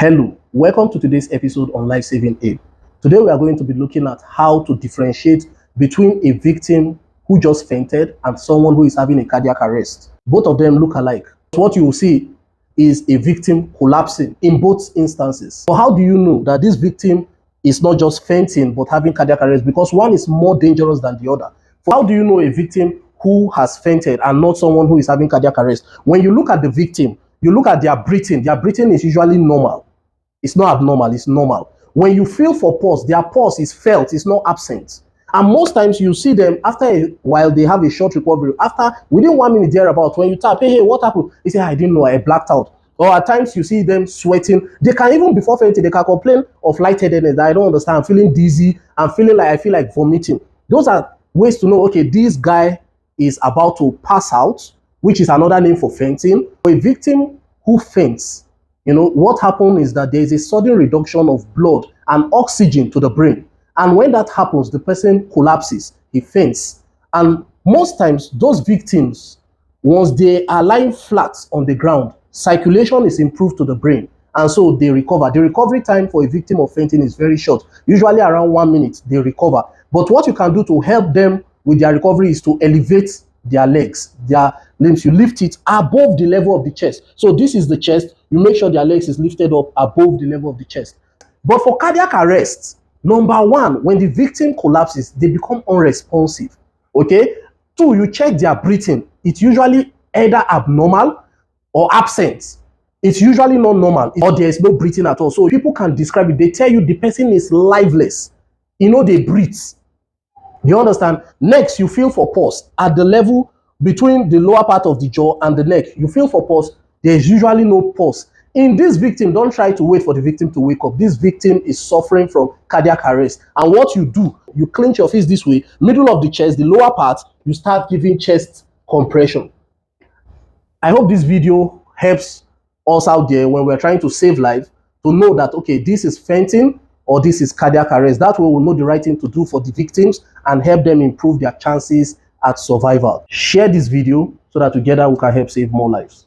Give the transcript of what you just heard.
Hello, welcome to today's episode on Life Saving Aid. Today we are going to be looking at how to differentiate between a victim who just fainted and someone who is having a cardiac arrest. Both of them look alike. What you will see is a victim collapsing in both instances. So how do you know that this victim is not just fainting but having cardiac arrest? Because one is more dangerous than the other. How do you know a victim who has fainted and not someone who is having cardiac arrest? When you look at the victim, you look at their breathing. Their breathing is usually normal. It's not abnormal, it's normal. When you feel for pulse, their pulse is felt, it's not absent. And most times you see them after a while, they have a short recovery. After within 1 minute thereabout, when you tap, hey, what happened? They say, I didn't know, I blacked out. Or at times you see them sweating. They can even before fainting, they can complain of lightheadedness that I don't understand. I'm feeling dizzy. I'm feeling like I feel like vomiting. Those are ways to know, okay, this guy is about to pass out, which is another name for fainting. A victim who faints, what happens is that there is a sudden reduction of blood and oxygen to the brain. And when that happens, the person collapses, he faints. And most times, those victims, once they are lying flat on the ground, circulation is improved to the brain. And so they recover. The recovery time for a victim of fainting is very short. Usually around 1 minute, they recover. But what you can do to help them with their recovery is to elevate their legs, their limbs. You lift it above the level of the chest. So this is the chest. You make sure their legs is lifted up above the level of the chest. But for cardiac arrest, number one, when the victim collapses, they become unresponsive. Okay. Two, you check their breathing. It's usually either abnormal or absent. It's usually not normal or there is no breathing at all. So people can describe it. They tell you the person is lifeless. They breathe. You understand? Next, you feel for pulse at the level between the lower part of the jaw and the neck. You feel for pulse. There's usually no pulse. In this victim, don't try to wait for the victim to wake up. This victim is suffering from cardiac arrest. And what you do, you clench your fist this way, middle of the chest, the lower part, you start giving chest compression. I hope this video helps us out there when we're trying to save life to know that, okay, this is fainting or this is cardiac arrest. That way we'll know the right thing to do for the victims and help them improve their chances at survival. Share this video so that together we can help save more lives.